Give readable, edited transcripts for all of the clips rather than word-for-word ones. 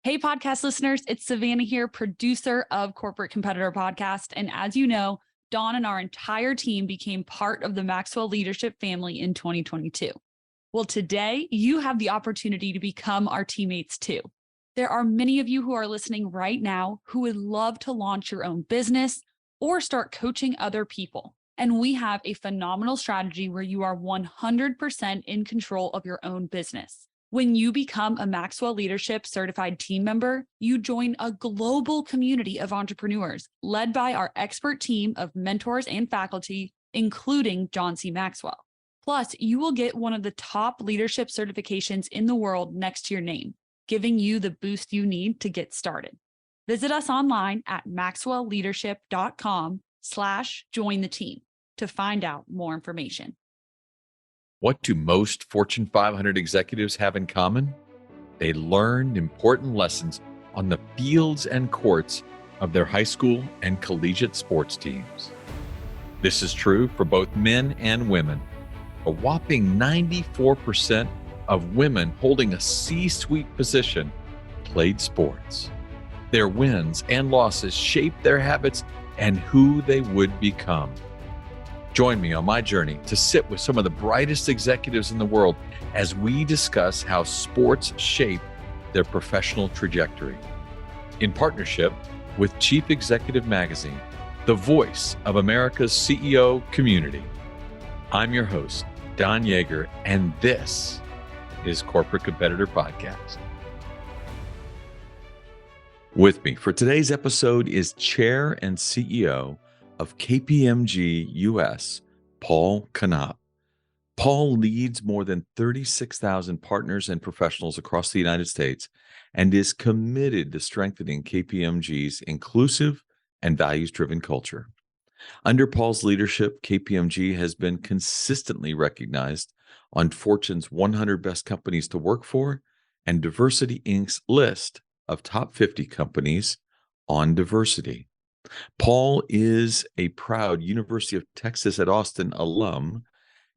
Hey, podcast listeners, it's Savannah here, producer of Corporate Competitor Podcast. And as you know, Dawn and our entire team became part of the Maxwell Leadership family in 2022. Well, today you have the opportunity to become our teammates too. There are many of you who are listening right now who would love to launch your own business or start coaching other people. And we have a phenomenal strategy where you are 100% in control of your own business. When you become a Maxwell Leadership certified team member, you join a global community of entrepreneurs led by our expert team of mentors and faculty, including John C. Maxwell. Plus, you will get one of the top leadership certifications in the world next to your name, giving you the boost you need to get started. Visit us online at maxwellleadership.com/join the team to find out more information. What do most Fortune 500 executives have in common? They learned important lessons on the fields and courts of their high school and collegiate sports teams. This is true for both men and women. A whopping 94% of women holding a C-suite position played sports. Their wins and losses shaped their habits and who they would become. Join me on my journey to sit with some of the brightest executives in the world as we discuss how sports shape their professional trajectory. In partnership with Chief Executive Magazine, the voice of America's CEO community. I'm your host, Don Yeager, and this is Corporate Competitor Podcast. With me for today's episode is Chair and CEO of KPMG US, Paul Knopp. Paul leads more than 36,000 partners and professionals across the United States and is committed to strengthening KPMG's inclusive and values-driven culture. Under Paul's leadership, KPMG has been consistently recognized on Fortune's 100 Best Companies to Work For and Diversity Inc.'s list of top 50 companies on diversity. Paul is a proud University of Texas at Austin alum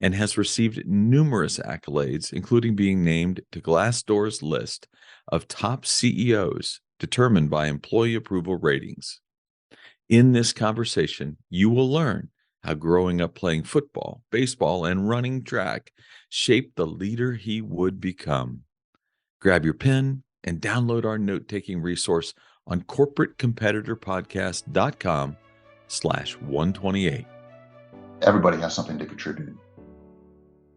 and has received numerous accolades, including being named to Glassdoor's list of top CEOs determined by employee approval ratings. In this conversation, you will learn how growing up playing football, baseball, and running track shaped the leader he would become. Grab your pen and download our note-taking resource on corporatecompetitorpodcast.com/128. Everybody has something to contribute.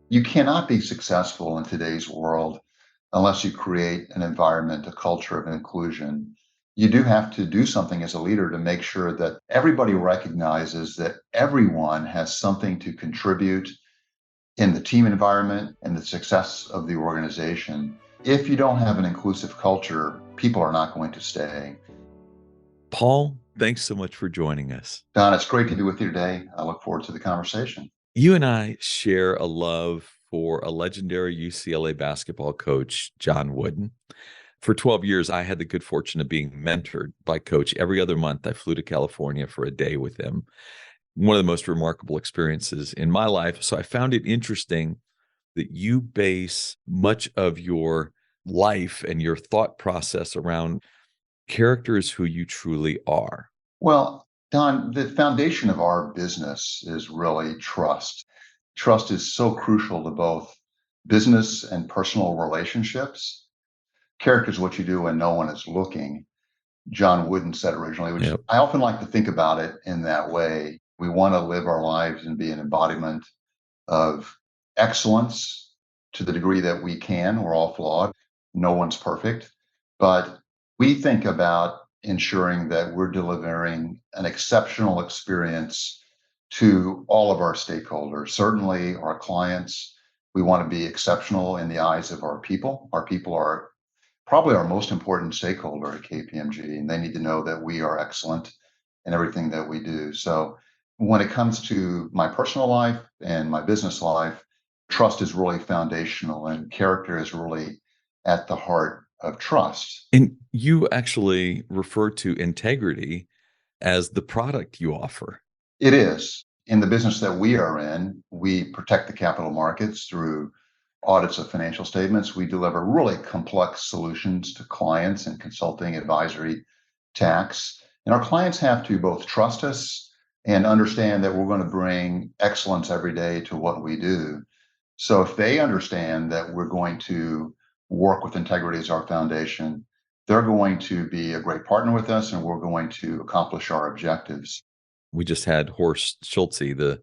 You cannot be successful in today's world unless you create an environment, a culture of inclusion. You do have to do something as a leader to make sure that everybody recognizes that everyone has something to contribute in the team environment and the success of the organization. If you don't have an inclusive culture, people are not going to stay. Paul, thanks so much for joining us. Don, it's great to be with you today. I look forward to the conversation. You and I share a love for a legendary UCLA basketball coach, John Wooden. For 12 years, I had the good fortune of being mentored by Coach. Every other month, I flew to California for a day with him. One of the most remarkable experiences in my life. So I found it interesting that you base much of your life and your thought process around character is who you truly are. Well, Don, the foundation of our business is really trust. Trust is so crucial to both business and personal relationships. Character is what you do when no one is looking. John Wooden said originally, which Yep. I often like to think about it in that way. We want to live our lives and be an embodiment of excellence to the degree that we can. We're all flawed. No one's perfect. But we think about ensuring that we're delivering an exceptional experience to all of our stakeholders, certainly our clients. We want to be exceptional in the eyes of our people. Our people are probably our most important stakeholder at KPMG, and they need to know that we are excellent in everything that we do. So when it comes to my personal life and my business life, trust is really foundational, and character is really at the heart of trust. And you actually refer to integrity as the product you offer. It is. In the business that we are in, we protect the capital markets through audits of financial statements. We deliver really complex solutions to clients in consulting, advisory, tax. And our clients have to both trust us and understand that we're going to bring excellence every day to what we do. So if they understand that we're going to work with integrity as our foundation, they're going to be a great partner with us and we're going to accomplish our objectives. We just had Horst Schulze, the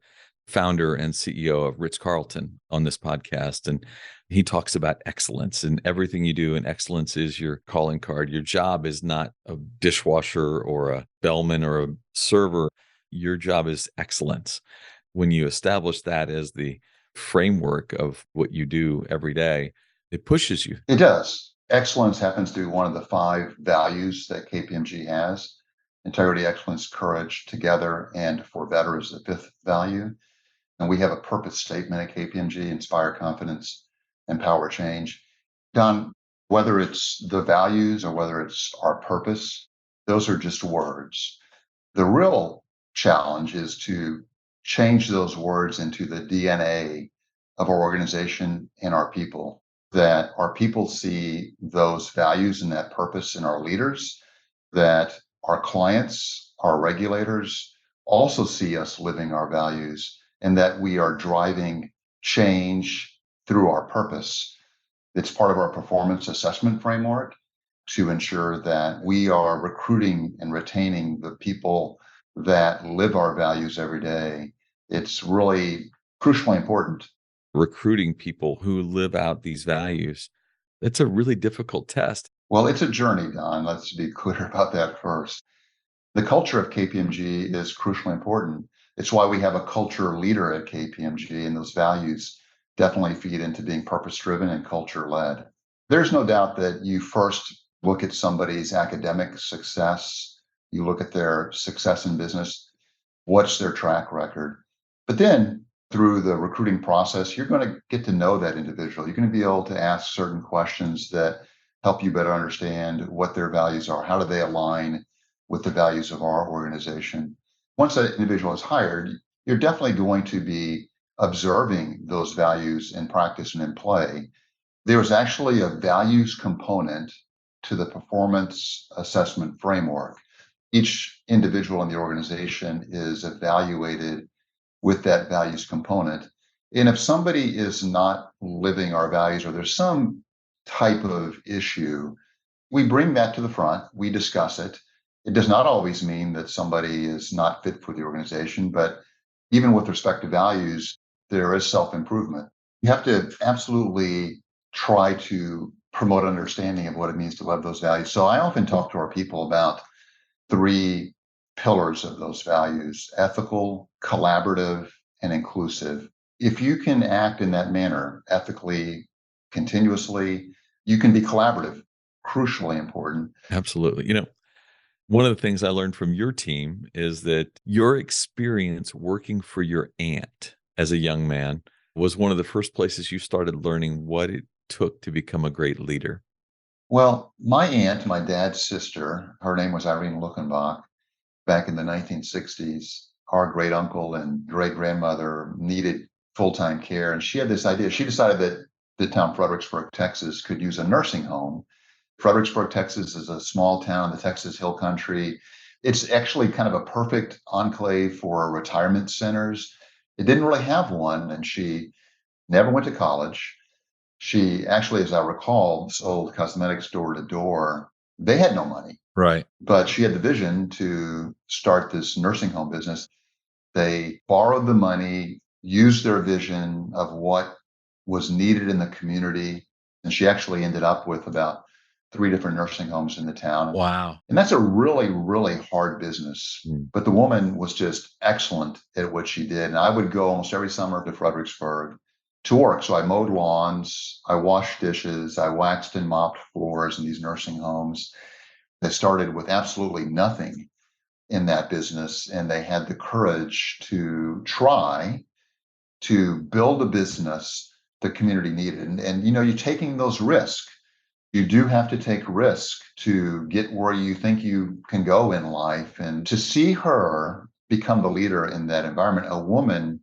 founder and CEO of Ritz-Carlton, on this podcast. And he talks about excellence and everything you do. And excellence is your calling card. Your job is not a dishwasher or a bellman or a server. Your job is excellence. When you establish that as the framework of what you do every day, it pushes you. It does. Excellence happens to be one of the 5 values that KPMG has. Integrity, excellence, courage, together, and for better is the 5th value. And we have a purpose statement at KPMG: inspire confidence, empower change. Don, whether it's the values or whether it's our purpose, those are just words. The real challenge is to change those words into the DNA of our organization and our people, that our people see those values and that purpose in our leaders, that our clients, our regulators also see us living our values, and that we are driving change through our purpose. It's part of our performance assessment framework to ensure that we are recruiting and retaining the people that live our values every day. It's really crucially important. Recruiting people who live out these values, it's a really difficult test. Well, it's a journey, Don. Let's be clear about that first. The culture of KPMG is crucially important. It's why we have a culture leader at KPMG, and those values definitely feed into being purpose-driven and culture-led. There's no doubt that you first look at somebody's academic success, you look at their success in business, what's their track record. But then through the recruiting process, you're going to get to know that individual. You're going to be able to ask certain questions that help you better understand what their values are. How do they align with the values of our organization? Once that individual is hired, you're definitely going to be observing those values in practice and in play. There's actually a values component to the performance assessment framework. Each individual in the organization is evaluated with that values component. And if somebody is not living our values or there's some type of issue, we bring that to the front, we discuss it. It does not always mean that somebody is not fit for the organization, but even with respect to values, there is self-improvement. You have to absolutely try to promote understanding of what it means to live those values. So I often talk to our people about 3 pillars of those values: ethical, collaborative, and inclusive. If you can act in that manner, ethically, continuously, you can be collaborative, crucially important. Absolutely. One of the things I learned from your team is that your experience working for your aunt as a young man was one of the first places you started learning what it took to become a great leader. Well, my aunt, my dad's sister, her name was Irene Luckenbach. Back in the 1960s, our great uncle and great grandmother needed full-time care. And she had this idea. She decided that the town Fredericksburg, Texas could use a nursing home. Fredericksburg, Texas is a small town in the Texas Hill Country. It's actually kind of a perfect enclave for retirement centers. It didn't really have one, and she never went to college. She actually, as I recall, sold cosmetics door to door. They had no money, Right. but she had the vision to start this nursing home business. They borrowed the money, used their vision of what was needed in the community, and she actually ended up with about 3 different nursing homes in the town. Wow. And that's a really, really hard business. Mm. But the woman was just excellent at what she did. And I would go almost every summer to Fredericksburg to work. So I mowed lawns, I washed dishes, I waxed and mopped floors in these nursing homes. They started with absolutely nothing in that business, and they had the courage to try to build a business the community needed. And you're taking those risks. You do have to take risk to get where you think you can go in life. And to see her become the leader in that environment, a woman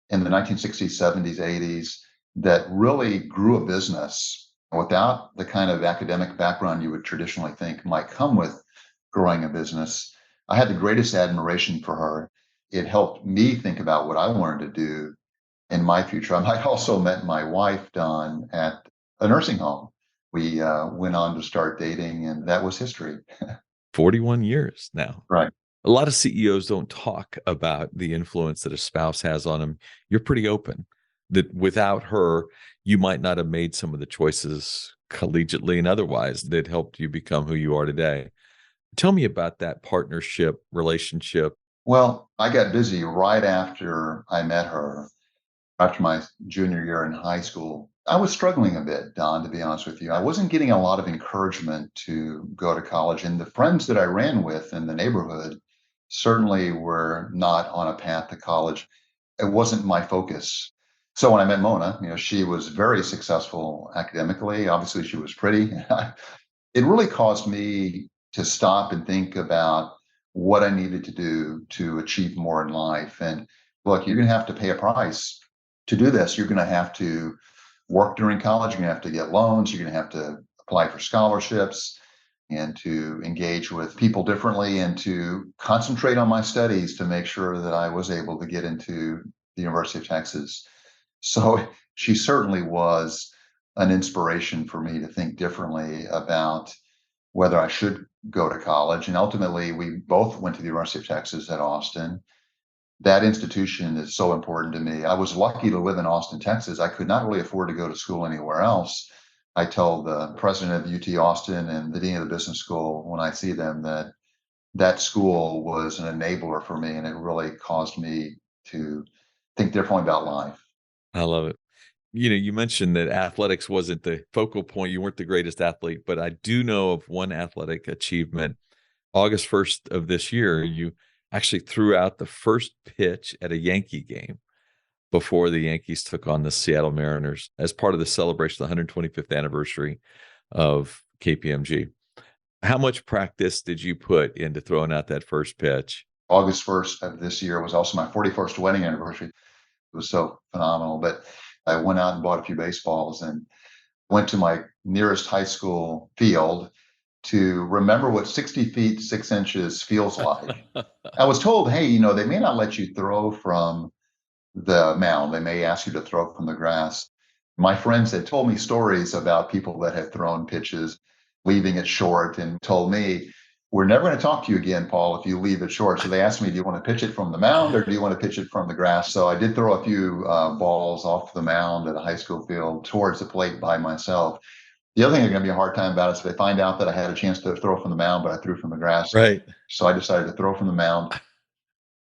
in the 1960s, 70s, 80s, that really grew a business without the kind of academic background you would traditionally think might come with growing a business. I had the greatest admiration for her. It helped me think about what I wanted to do in my future. I also met my wife, Dawn, at a nursing home. We went on to start dating, and that was history. 41 years now. Right. A lot of CEOs don't talk about the influence that a spouse has on them. You're pretty open that without her, you might not have made some of the choices collegiately and otherwise that helped you become who you are today. Tell me about that partnership relationship. Well, I got busy right after I met her, after my junior year in high school. I was struggling a bit, Don, to be honest with you. I wasn't getting a lot of encouragement to go to college. And the friends that I ran with in the neighborhood certainly were not on a path to college. It wasn't my focus. So when I met Mona, she was very successful academically. Obviously, she was pretty. It really caused me to stop and think about what I needed to do to achieve more in life. And look, you're going to have to pay a price to do this. You're going to have to work during college. You're going to have to get loans. You're going to have to apply for scholarships and to engage with people differently and to concentrate on my studies to make sure that I was able to get into the University of Texas. So she certainly was an inspiration for me to think differently about whether I should go to college. And ultimately, we both went to the University of Texas at Austin. That institution is so important to me. I was lucky to live in Austin, Texas. I could not really afford to go to school anywhere else. I told the president of UT Austin and the dean of the business school when I see them that that school was an enabler for me, and it really caused me to think differently about life. I love it. You mentioned that athletics wasn't the focal point. You weren't the greatest athlete, but I do know of one athletic achievement. August 1st of this year, you actually threw out the first pitch at a Yankee game before the Yankees took on the Seattle Mariners as part of the celebration of the 125th anniversary of KPMG. How much practice did you put into throwing out that first pitch? August 1st of this year was also my 41st wedding anniversary. It was so phenomenal. But I went out and bought a few baseballs and went to my nearest high school field to remember what 60 feet, 6 inches feels like. I was told, hey, they may not let you throw from the mound. They may ask you to throw from the grass. My friends had told me stories about people that had thrown pitches, leaving it short, and told me, we're never going to talk to you again, Paul, if you leave it short. So they asked me, do you want to pitch it from the mound or do you want to pitch it from the grass? So I did throw a few balls off the mound at a high school field towards the plate by myself. The other thing that's going to be a hard time about is if they find out that I had a chance to throw from the mound, but I threw from the grass. Right. So I decided to throw from the mound.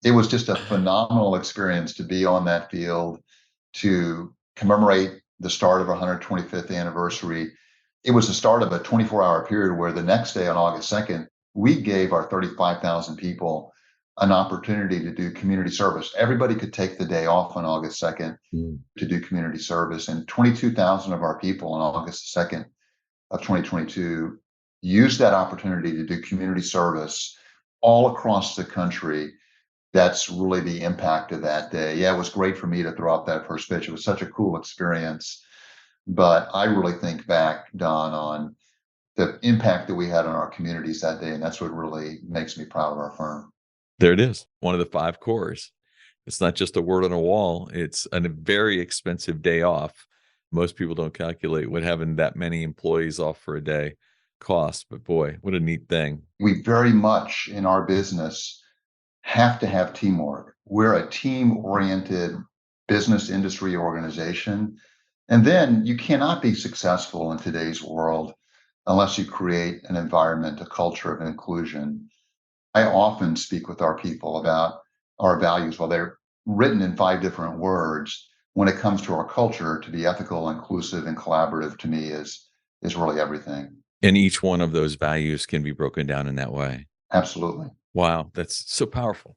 It was just a phenomenal experience to be on that field to commemorate the start of our 125th anniversary. It was the start of a 24-hour period where the next day on August 2nd, we gave our 35,000 people an opportunity to do community service. Everybody could take the day off on August 2nd to do community service. And 22,000 of our people on August 2nd of 2022 used that opportunity to do community service all across the country. That's really the impact of that day. Yeah, it was great for me to throw out that first pitch. It was such a cool experience. But I really think back, Don, on the impact that we had on our communities that day. And that's what really makes me proud of our firm. There it is. One of the 5 cores. It's not just a word on a wall. It's a very expensive day off. Most people don't calculate what having that many employees off for a day costs. But boy, what a neat thing. We very much in our business have to have teamwork. We're a team-oriented business industry organization. And then you cannot be successful in today's world unless you create an environment, a culture of inclusion. I often speak with our people about our values. While they're written in 5 different words, when it comes to our culture, to be ethical, inclusive, and collaborative to me is really everything. And each one of those values can be broken down in that way. Absolutely. Wow, that's so powerful.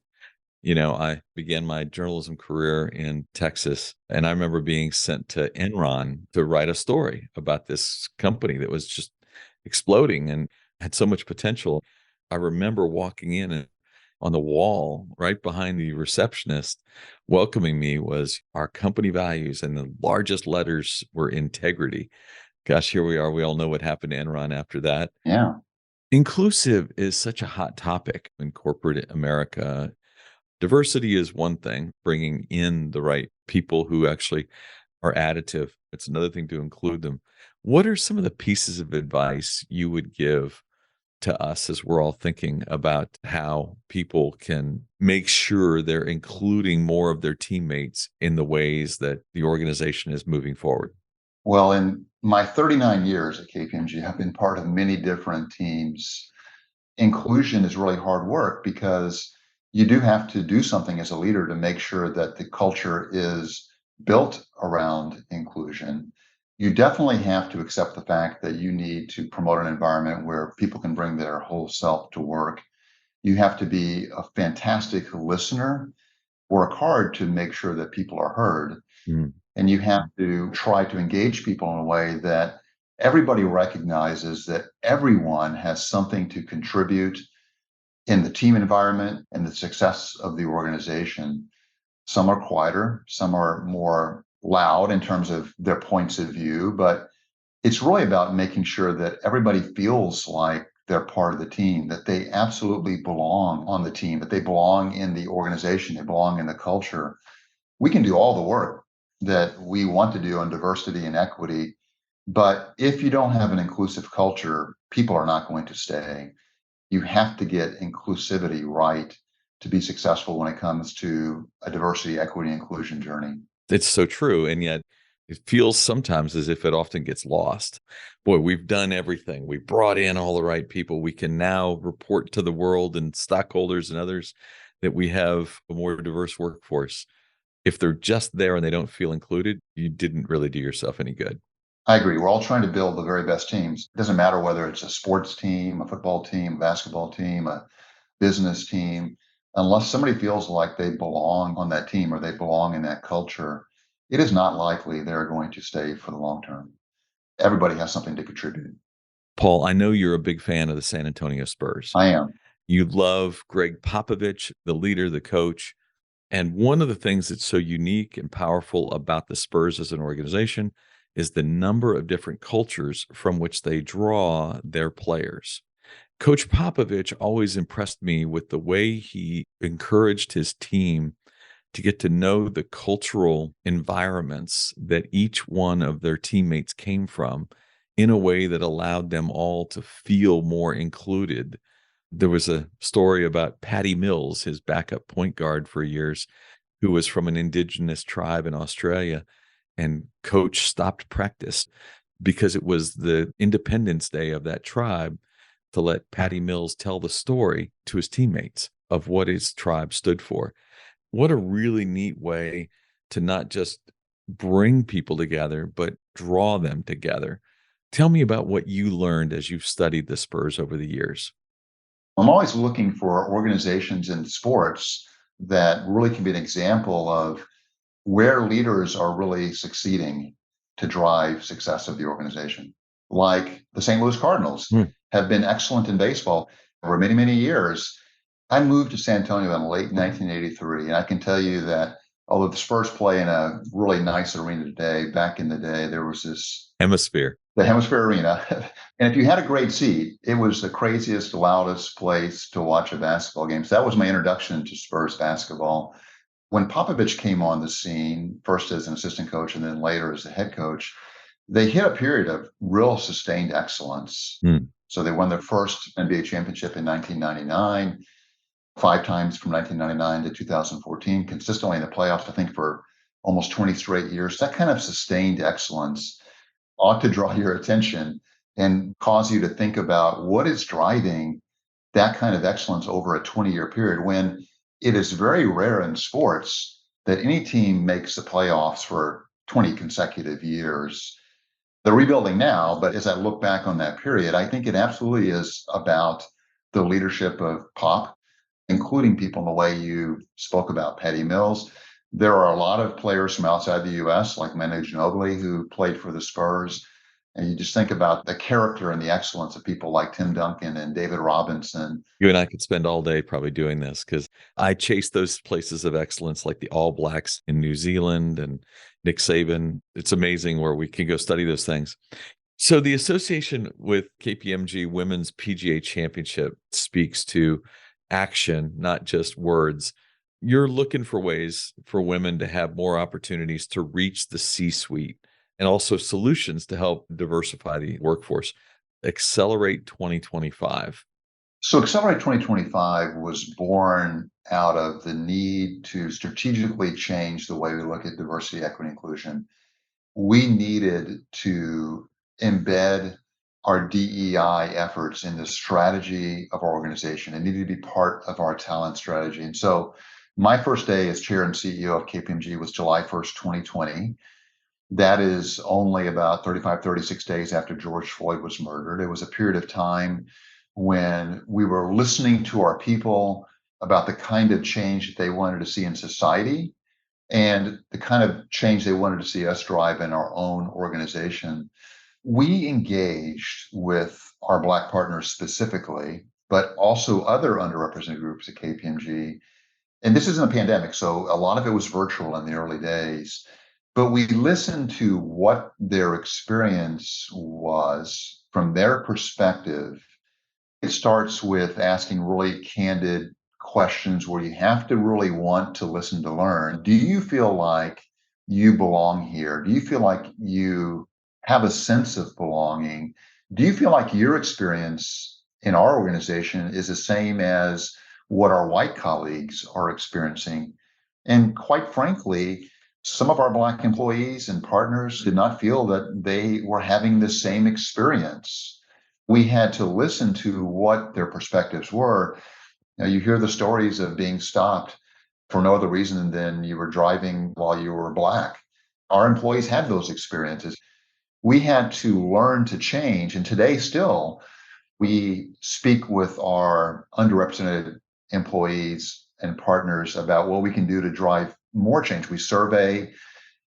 I began my journalism career in Texas, and I remember being sent to Enron to write a story about this company that was just exploding and had so much potential. I remember walking in and on the wall right behind the receptionist welcoming me was our company values, and the largest letters were integrity. Gosh, here we are. We all know what happened to Enron after that. Yeah. Inclusive is such a hot topic in corporate America. Diversity is one thing, bringing in the right people who actually are additive. It's another thing to include them. What are some of the pieces of advice you would give to us as we're all thinking about how people can make sure they're including more of their teammates in the ways that the organization is moving forward? Well, in my 39 years at KPMG, I've been part of many different teams. Inclusion is really hard work because you do have to do something as a leader to make sure that the culture is built around inclusion. You definitely have to accept the fact that you need to promote an environment where people can bring their whole self to work. You have to be a fantastic listener, work hard to make sure that people are heard, Mm. and you have to try to engage people in a way that everybody recognizes that everyone has something to contribute in the team environment and the success of the organization. Some are quieter, some are more loud in terms of their points of view, but it's really about making sure that everybody feels like they're part of the team, that they absolutely belong on the team, that they belong in the organization, they belong in the culture. We can do all the work that we want to do on diversity and equity, but if you don't have an inclusive culture, people are not going to stay. You have to get inclusivity right to be successful when it comes to a diversity, equity, inclusion journey. It's so true, and yet it feels sometimes as if it often gets lost. Boy, we've done everything. We brought in all the right people. We can now report to the world and stockholders and others that we have a more diverse workforce. If they're just there and they don't feel included, you didn't really do yourself any good. I agree. We're all trying to build the very best teams. It doesn't matter whether it's a sports team, a football team, a basketball team, a business team. Unless somebody feels like they belong on that team or they belong in that culture, it is not likely they're going to stay for the long term. Everybody has something to contribute. Paul, I know you're a big fan of the San Antonio Spurs. I am. You love Greg Popovich, the leader, the coach. And one of the things that's so unique and powerful about the Spurs as an organization is the number of different cultures from which they draw their players. Coach Popovich always impressed me with the way he encouraged his team to get to know the cultural environments that each one of their teammates came from in a way that allowed them all to feel more included. There was a story about Patty Mills, his backup point guard for years, who was from an indigenous tribe in Australia, and coach stopped practice because it was the Independence Day of that tribe to let Patty Mills tell the story to his teammates of what his tribe stood for. What a really neat way to not just bring people together, but draw them together. Tell me about what you learned as you've studied the Spurs over the years. I'm always looking for organizations in sports that really can be an example of where leaders are really succeeding to drive success of the organization. Like the St. Louis Cardinals Hmm. have been excellent in baseball for many, many years. I moved to San Antonio in late 1983, and I can tell you that although the Spurs play in a really nice arena today, back in the day, there was Hemisphere. the Hemisphere Arena. And if you had a great seat, it was the craziest, loudest place to watch a basketball game. So that was my introduction to Spurs basketball. When Popovich came on the scene, first as an assistant coach and then later as the head coach, they hit a period of real sustained excellence. Hmm. So they won their first NBA championship in 1999, 5 times from 1999 to 2014, consistently in the playoffs, I think, for almost 20 straight years. That kind of sustained excellence ought to draw your attention and cause you to think about what is driving that kind of excellence over a 20-year period when it is very rare in sports that any team makes the playoffs for 20 consecutive years. They're rebuilding now, but as I look back on that period, I think it absolutely is about the leadership of Pop, including people in the way you spoke about Patty Mills. There are a lot of players from outside the US, like Manu Ginobili, who played for the Spurs. And you just think about the character and the excellence of people like Tim Duncan and David Robinson. You and I could spend all day probably doing this because I chase those places of excellence like the All Blacks in New Zealand and Nick Saban. It's amazing where we can go study those things. So the association with KPMG Women's PGA Championship speaks to action, not just words. You're looking for ways for women to have more opportunities to reach the C-suite and also solutions to help diversify the workforce. Accelerate 2025. So Accelerate 2025 was born out of the need to strategically change the way we look at diversity, equity, inclusion. We needed to embed our DEI efforts in the strategy of our organization. It needed to be part of our talent strategy. And so my first day as chair and CEO of KPMG was July 1st, 2020. That is only about 35, 36 days after George Floyd was murdered. It was a period of time when we were listening to our people about the kind of change that they wanted to see in society and the kind of change they wanted to see us drive in our own organization. We engaged with our Black partners specifically, but also other underrepresented groups at KPMG. And this isn't a pandemic, so a lot of it was virtual in the early days. But we listened to what their experience was from their perspective. It starts with asking really candid questions where you have to really want to listen to learn. Do you feel like you belong here? Do you feel like you have a sense of belonging? Do you feel like your experience in our organization is the same as what our white colleagues are experiencing? And quite frankly, some of our Black employees and partners did not feel that they were having the same experience. We had to listen to what their perspectives were. You hear the stories of being stopped for no other reason than you were driving while you were Black. Our employees had those experiences. We had to learn to change. And today, still, we speak with our underrepresented employees and partners about what we can do to drive more change. We survey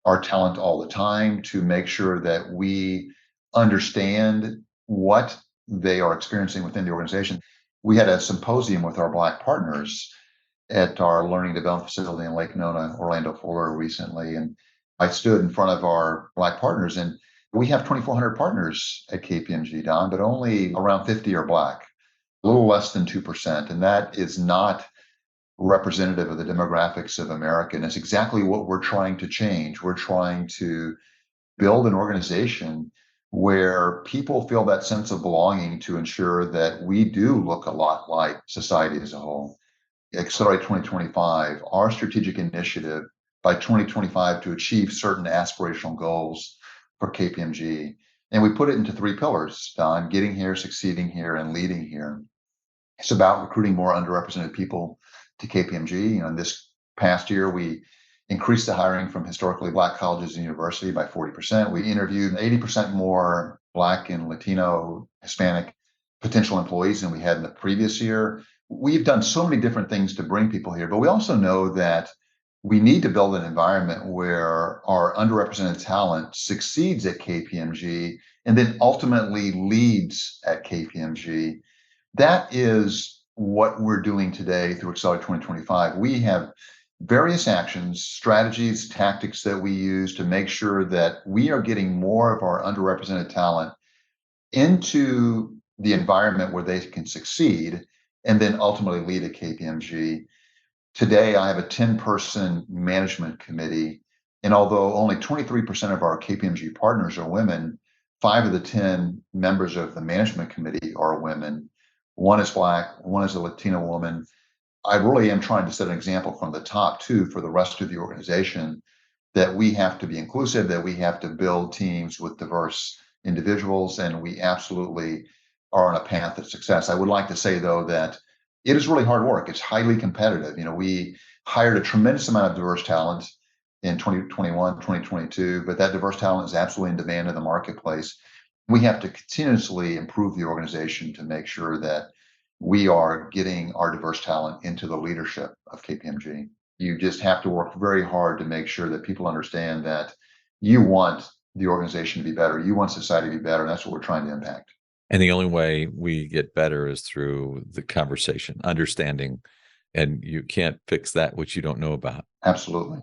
our talent all the time to make sure that we understand what they are experiencing within the organization. We had a symposium with our Black partners at our learning development facility in Lake Nona, Orlando, Florida recently. And I stood in front of our Black partners, and we have 2,400 partners at KPMG, Don, but only around 50 are Black, a little less than 2%. And that is not representative of the demographics of America. And it's exactly what we're trying to change. We're trying to build an organization where people feel that sense of belonging to ensure that we do look a lot like society as a whole. Accelerate 2025, our strategic initiative by 2025 to achieve certain aspirational goals for KPMG. And we put it into three pillars, Don: getting here, succeeding here, and leading here. It's about recruiting more underrepresented people to KPMG. In this past year, we increased the hiring from historically Black colleges and universities by 40%. We interviewed 80% more Black and Latino, Hispanic potential employees than we had in the previous year. We've done so many different things to bring people here, but we also know that we need to build an environment where our underrepresented talent succeeds at KPMG and then ultimately leads at KPMG. That is what we're doing today through Accelerate 2025. We have various actions, strategies, tactics that we use to make sure that we are getting more of our underrepresented talent into the environment where they can succeed and then ultimately lead at KPMG. Today, I have a 10-person management committee, and although only 23% of our KPMG partners are women, 5 of the 10 members of the management committee are women. One is Black, one is a Latino woman. I really am trying to set an example from the top too for the rest of the organization that we have to be inclusive, that we have to build teams with diverse individuals, and we absolutely are on a path of success. I would like to say, though, that it is really hard work. It's highly competitive. We hired a tremendous amount of diverse talent in 2021, 2022, but that diverse talent is absolutely in demand in the marketplace. We have to continuously improve the organization to make sure that we are getting our diverse talent into the leadership of KPMG. You just have to work very hard to make sure that people understand that you want the organization to be better. You want society to be better. And that's what we're trying to impact. And the only way we get better is through the conversation, understanding, and you can't fix that which you don't know about. Absolutely.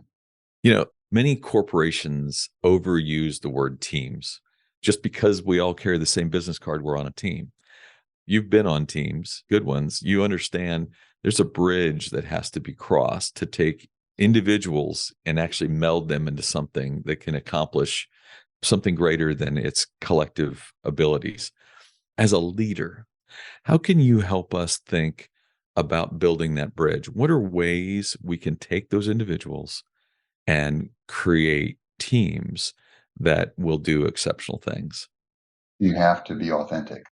Many corporations overuse the word teams. Just because we all carry the same business card, we're on a team. You've been on teams, good ones. You understand there's a bridge that has to be crossed to take individuals and actually meld them into something that can accomplish something greater than its collective abilities. As a leader, how can you help us think about building that bridge? What are ways we can take those individuals and create teams that will do exceptional things? You have to be authentic.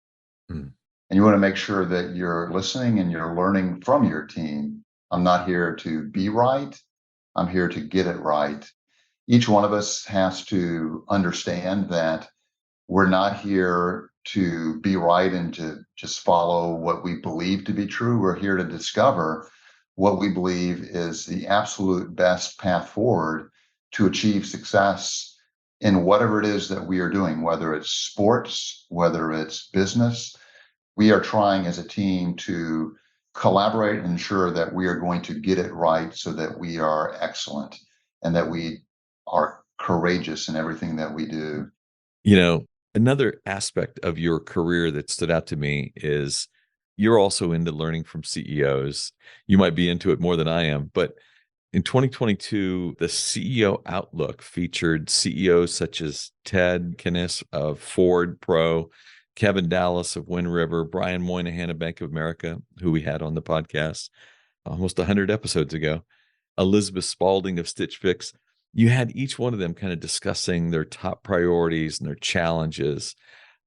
Mm. And you want to make sure that you're listening and you're learning from your team. I'm not here to be right. I'm here to get it right. Each one of us has to understand that we're not here to be right and to just follow what we believe to be true. We're here to discover what we believe is the absolute best path forward to achieve success in whatever it is that we are doing, whether it's sports, whether it's business. We are trying as a team to collaborate and ensure that we are going to get it right so that we are excellent and that we are courageous in everything that we do. Another aspect of your career that stood out to me is you're also into learning from CEOs. You might be into it more than I am, but in 2022, the CEO Outlook featured CEOs such as Ted Kenneth of Ford Pro, Kevin Dallas of Wind River, Brian Moynihan of Bank of America, who we had on the podcast almost 100 episodes ago, Elizabeth Spalding of Stitch Fix. You had each one of them kind of discussing their top priorities and their challenges.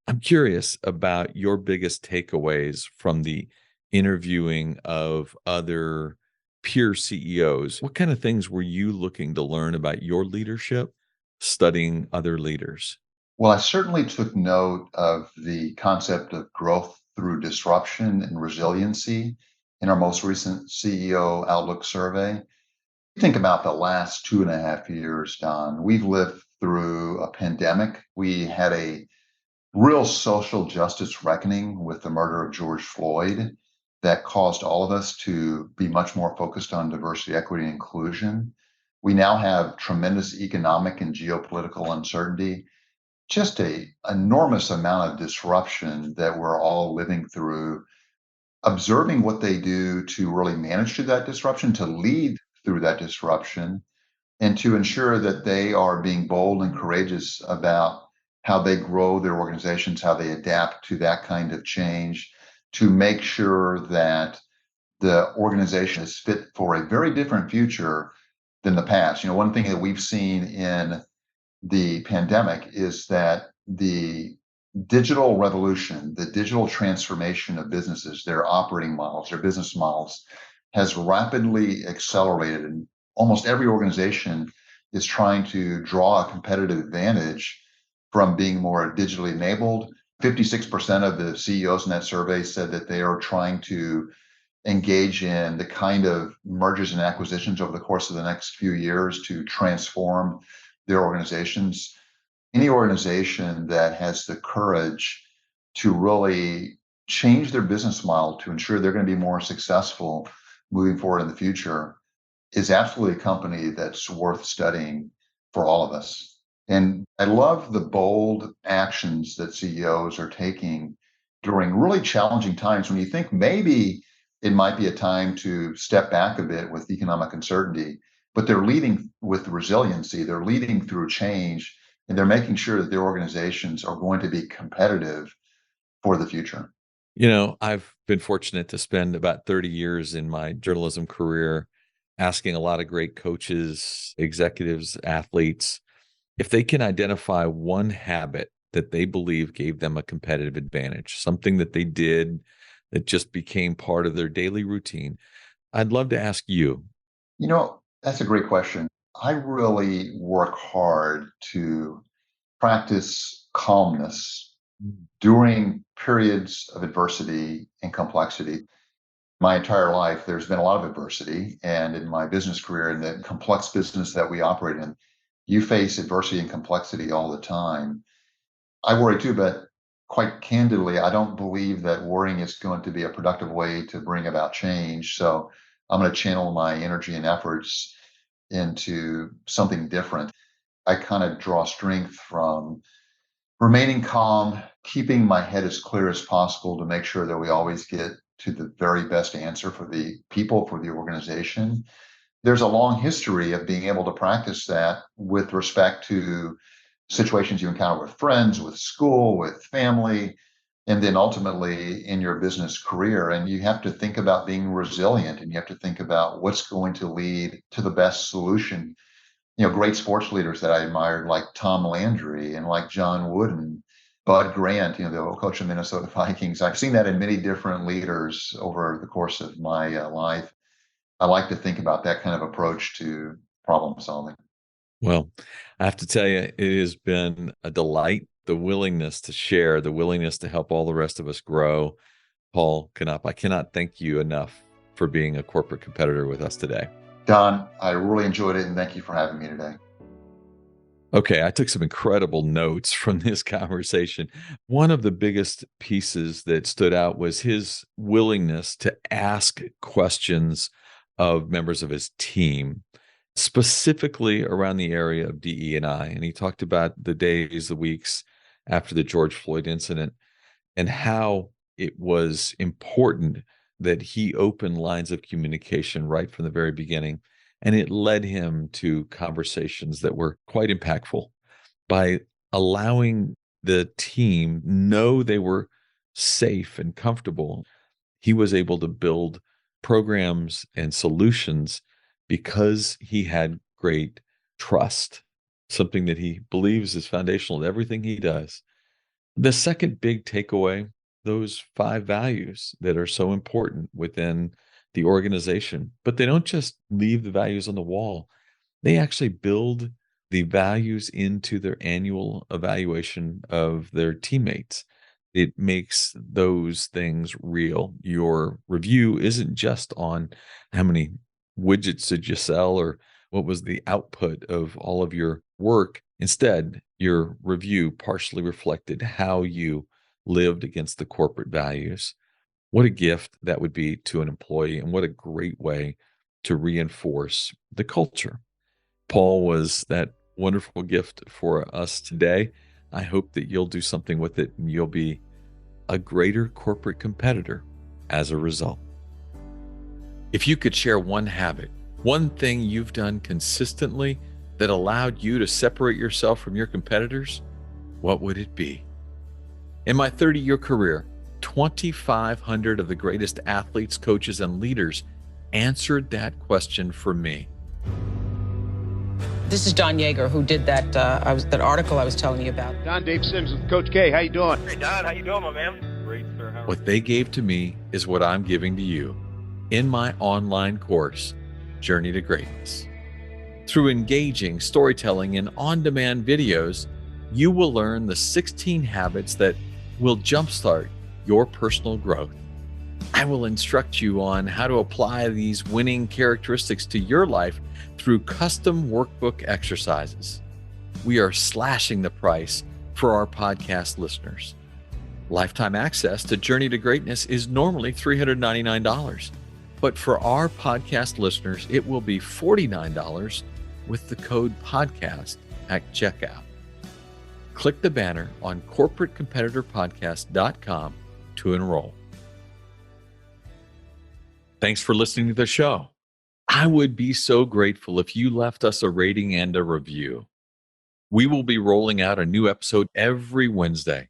I'm curious about your biggest takeaways from the interviewing of other peer CEOs. What kind of things were you looking to learn about your leadership, studying other leaders? Well, I certainly took note of the concept of growth through disruption and resiliency in our most recent CEO Outlook survey. Think about the last 2.5 years, Don. We've lived through a pandemic. We had a real social justice reckoning with the murder of George Floyd that caused all of us to be much more focused on diversity, equity, and inclusion. We now have tremendous economic and geopolitical uncertainty, just a enormous amount of disruption that we're all living through. Observing what they do to really manage through that disruption, to lead through that disruption, and to ensure that they are being bold and courageous about how they grow their organizations, how they adapt to that kind of change, to make sure that the organization is fit for a very different future than the past. One thing that we've seen in the pandemic is that the digital revolution, the digital transformation of businesses, their operating models, their business models, has rapidly accelerated. And almost every organization is trying to draw a competitive advantage from being more digitally enabled. 56% of the CEOs in that survey said that they are trying to engage in the kind of mergers and acquisitions over the course of the next few years to transform their organizations. Any organization that has the courage to really change their business model to ensure they're going to be more successful moving forward in the future is absolutely a company that's worth studying for all of us. And I love the bold actions that CEOs are taking during really challenging times when you think maybe it might be a time to step back a bit with economic uncertainty, but they're leading with resiliency, they're leading through change, and they're making sure that their organizations are going to be competitive for the future. I've been fortunate to spend about 30 years in my journalism career asking a lot of great coaches, executives, athletes, if they can identify one habit that they believe gave them a competitive advantage, something that they did that just became part of their daily routine. I'd love to ask you. That's a great question. I really work hard to practice calmness during periods of adversity and complexity. My entire life, there's been a lot of adversity. And in my business career, in the complex business that we operate in, You face adversity and complexity all the time. I worry too, but quite candidly, I don't believe that worrying is going to be a productive way to bring about change. So I'm going to channel my energy and efforts into something different. I kind of draw strength from remaining calm, keeping my head as clear as possible to make sure that we always get to the very best answer for the people, for the organization. There's a long history of being able to practice that with respect to situations you encounter with friends, with school, with family, and then ultimately in your business career. And you have to think about being resilient, and you have to think about what's going to lead to the best solution. Great sports leaders that I admired, like Tom Landry and like John Wooden, Bud Grant, the old coach of Minnesota Vikings. I've seen that in many different leaders over the course of my life. I like to think about that kind of approach to problem solving. Well, I have to tell you, it has been a delight. The willingness to share, the willingness to help all the rest of us grow. Paul Knopp, I cannot thank you enough for being a corporate competitor with us today. Don, I really enjoyed it, and thank you for having me today. Okay, I took some incredible notes from this conversation. One of the biggest pieces that stood out was his willingness to ask questions of members of his team, specifically around the area of DE&I. And he talked about the days, the weeks after the George Floyd incident, and how it was important that he opened lines of communication right from the very beginning. And it led him to conversations that were quite impactful by allowing the team know they were safe and comfortable. He was able to build programs and solutions because he had great trust, something that he believes is foundational to everything he does. The second big takeaway, those 5 values that are so important within the organization, but they don't just leave the values on the wall. They actually build the values into their annual evaluation of their teammates. It makes those things real. Your review isn't just on how many widgets did you sell or what was the output of all of your work. Instead, your review partially reflected how you lived against the corporate values. What a gift that would be to an employee, and what a great way to reinforce the culture. Paul was that wonderful gift for us today. I hope that you'll do something with it and you'll be a greater corporate competitor as a result. If you could share one habit, one thing you've done consistently that allowed you to separate yourself from your competitors, what would it be? In my 30-year career, 2,500 of the greatest athletes, coaches, and leaders answered that question for me. This is Don Yeager, who did that that article I was telling you about. Don, Dave Sims with Coach K. How you doing? Hey, Don. How you doing, my man? Great, sir. How What they gave to me is what I'm giving to you in my online course, Journey to Greatness. Through engaging storytelling and on-demand videos, you will learn the 16 habits that will jumpstart your personal growth. I will instruct you on how to apply these winning characteristics to your life through custom workbook exercises. We are slashing the price for our podcast listeners. Lifetime access to Journey to Greatness is normally $399, but for our podcast listeners, it will be $49 with the code podcast at checkout. Click the banner on corporatecompetitorpodcast.com to enroll. Thanks for listening to the show. I would be so grateful if you left us a rating and a review. We will be rolling out a new episode every Wednesday.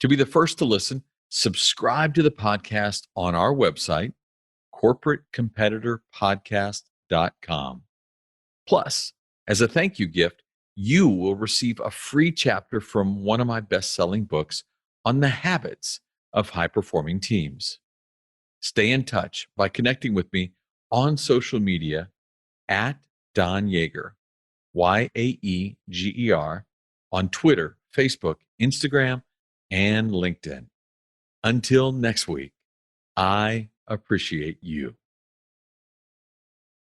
To be the first to listen, subscribe to the podcast on our website, corporatecompetitorpodcast.com. Plus, as a thank you gift, you will receive a free chapter from one of my best-selling books on the habits of high-performing teams. Stay in touch by connecting with me on social media at Don Yeager, Yaeger, on Twitter, Facebook, Instagram, and LinkedIn. Until next week, I appreciate you.